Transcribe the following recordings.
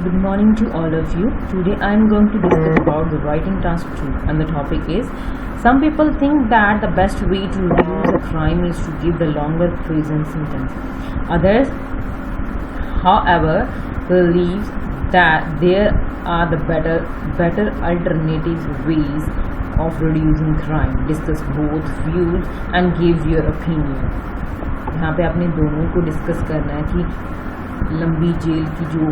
Good morning to all of you. Today I am going to discuss about the writing task 2, and the topic is some people think that the best way to reduce a crime is to give the longer prison sentence. Others, however, believe that there are the better alternative ways of reducing crime. Discuss both views and give your opinion. यहाँ पे आपने दोनों को discuss करना है कि लंबी jail की जो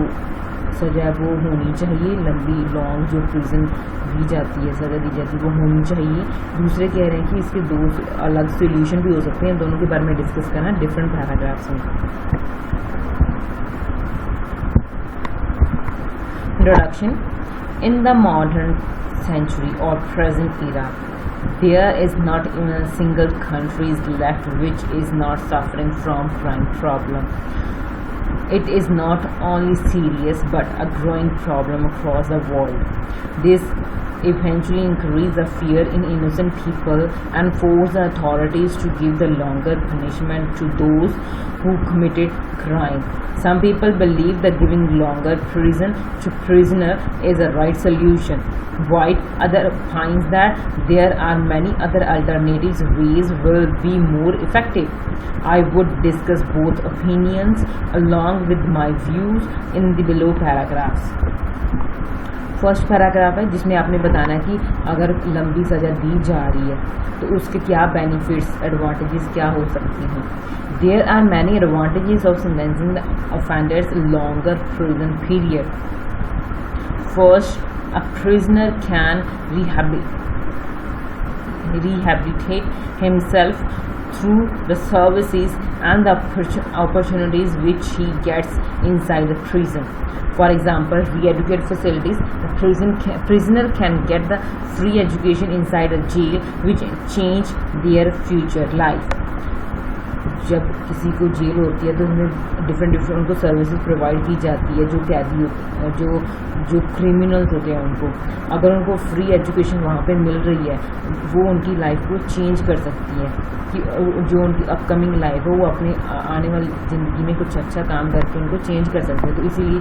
सज़ा वो होनी चाहिए, लंबी लॉन्ग जो प्रिजन दी जाती है, सज़ा दी जाती है, वो होनी चाहिए। दूसरे कह रहे हैं कि इसके दो अलग सोल्यूशन भी हो सकते हैं। दोनों के बारे में डिस्कस करना है डिफरेंट पैराग्राफ्स में। Introduction. In the modern century or present era, there is not even a single country left which is not suffering from crime problem. It is not only serious but a growing problem across the world. This eventually increase the fear in innocent people and force the authorities to give the longer punishment to those who committed crime. Some people believe that giving longer prison to prisoner is a right solution, while others find that there are many other alternatives ways will be more effective. I would discuss both opinions along with my views in the below paragraphs. First paragraph है जिसमें आपने बताना है कि अगर लंबी सज़ा दी जा रही है तो उसके क्या बेनिफिट्स, एडवांटेजेस क्या हो सकती हैं। There are many advantages of sentencing the offenders longer prison period. First, a prisoner can rehabilitate himself through the services and the opportunities which he gets inside the prison. For example, re-educate facilities. The prisoner can get the free education inside a jail which change their future life. जब किसी को jail होती है तो उन्हें different उनको services provide की जाती है। जो कैदी जो क्रिमिनल्स होते हैं उनको अगर उनको फ्री एजुकेशन वहाँ पे मिल रही है वो उनकी लाइफ को चेंज कर सकती है कि जो उनकी अपकमिंग लाइफ है वो अपने आने वाली ज़िंदगी में कुछ अच्छा काम करके उनको चेंज कर सकते हैं। तो इसीलिए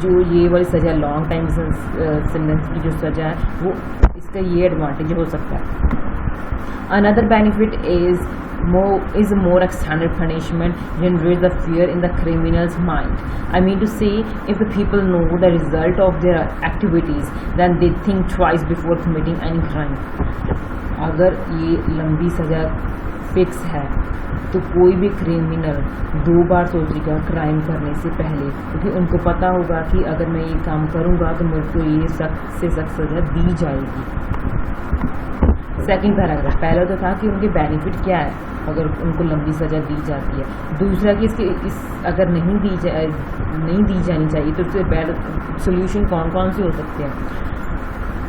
जो ये वाली सज़ा लॉन्ग टाइम सेंटेंस की जो सज़ा है वो इसका ये एडवांटेज हो सकता है। Another benefit is more extended punishment generates the fear in the criminal's mind. I mean to say, if the people know the result of their activities, then they think twice before committing any crime. अगर ये लंबी सज़ा fix है तो कोई भी criminal 2 बार सोचेगा crime करने से पहले, क्योंकि उनको पता होगा कि अगर मैं ये काम करूँगा तो मेरे को ये सख्त से सख्त सज़ा दी जाएगी। सेकंड पैराग्राफ, पहला तो था कि उनके बेनिफिट क्या है अगर उनको लंबी सज़ा दी जाती है। दूसरा कि अगर नहीं दी जानी चाहिए तो उसके बैड सोल्यूशन कौन कौन से हो सकते हैं।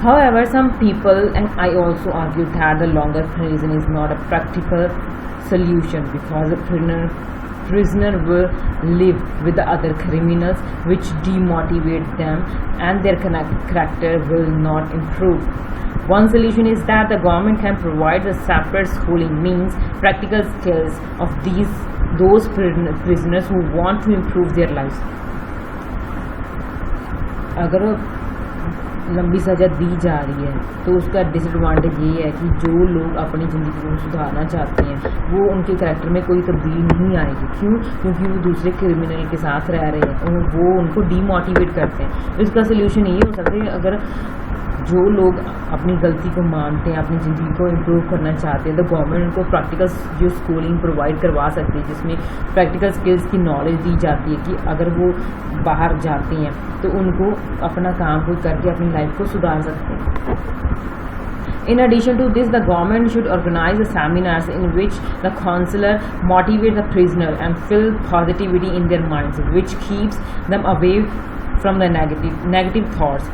However, some people, and I also argue that the longer prison is not a practical solution because the prisoner will live with the other criminals which demotivate them and their character will not improve. One solution is that the government can provide the separate schooling means practical skills of those prisoners who want to improve their lives. अगर लंबी सज़ा दी जा रही है तो उसका disadvantage ये है कि जो लोग अपनी ज़िंदगी को सुधारना चाहते हैं वो उनके कैरेक्टर में कोई तब्दीली नहीं आएगी। क्यों? क्योंकि वो दूसरे क्रिमिनल के साथ रह रहे हैं और वो उनको डीमोटिवेट करते हैं। तो इसका सोल्यूशन ये हो सकता है अगर जो लोग अपनी गलती को मानते हैं, अपनी ज़िंदगी को इम्प्रूव करना चाहते हैं तो गवर्नमेंट उनको प्रैक्टिकल जो स्कूलिंग प्रोवाइड करवा सकती है जिसमें प्रैक्टिकल स्किल्स की नॉलेज दी जाती है कि अगर वो बाहर जाते हैं तो उनको अपना काम खुद करके अपनी लाइफ को सुधार सकते हैं। In addition to this, the government should organize seminars in which the counselor motivates the prisoner and fill positivity in their minds, which keeps them away from the negative thoughts.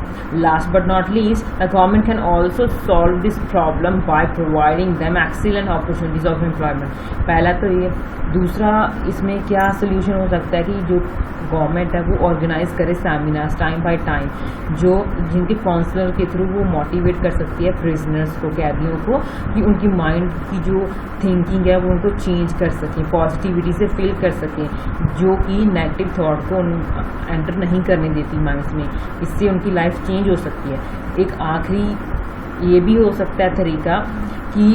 Last but not least, the government can also solve this problem by providing them excellent opportunities of employment. पहला तो ये, दूसरा इसमें क्या solution हो सकता है कि जो गवर्नमेंट है वो ऑर्गेनाइज करे सेमिनार्स टाइम बाय टाइम जिनके काउंसलर के थ्रू वो मोटिवेट कर सकती है प्रिजनर्स को, कैदियों को, कि उनकी माइंड की जो थिंकिंग है वो उनको चेंज कर सकें, पॉजिटिविटी से फिल कर सकें, जो कि नेगेटिव थॉट को एंटर नहीं करने देती माइंड्स में, इससे उनकी लाइफ चेंज हो सकती है। एक आखिरी ये भी हो सकता है तरीका कि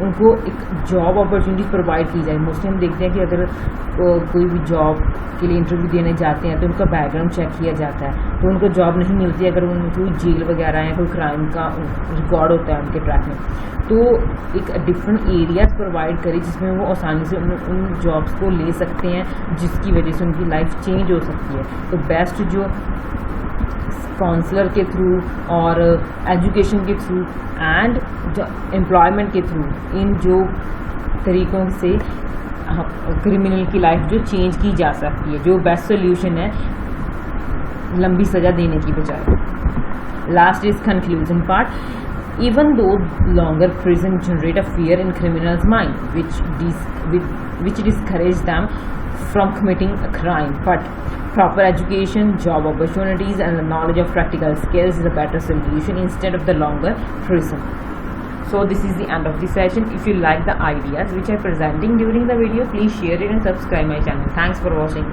उनको एक जॉब अपॉर्चुनिटीज़ प्रोवाइड की जाए। मोस्टली हम देखते हैं कि अगर कोई भी जॉब के लिए इंटरव्यू देने जाते हैं तो उनका बैकग्राउंड चेक किया जाता है, तो उनको जॉब नहीं मिलती अगर उनको कोई जेल वगैरह या कोई क्राइम का रिकॉर्ड होता है उनके ट्रैक में। तो एक डिफरेंट एरियाज प्रोवाइड करें जिसमें वो आसानी से उन जॉब्स को ले सकते हैं, जिसकी वजह से उनकी लाइफ चेंज हो सकती है। तो बेस्ट जो काउंसलर के थ्रू और एजुकेशन के थ्रू एंड जो एम्प्लॉयमेंट के थ्रू, इन जो तरीक़ों से क्रिमिनल की लाइफ जो चेंज की जा सकती है, जो बेस्ट सोल्यूशन है लंबी सज़ा देने की बजाय। Last is conclusion part. Even though longer prison generate a fear in criminals' mind, which discourage them from committing a crime, but proper education, job opportunities, and the knowledge of practical skills is a better solution instead of the longer prison. So this is the end of the session. If you like the ideas which I am presenting during the video, please share it and subscribe my channel. Thanks for watching.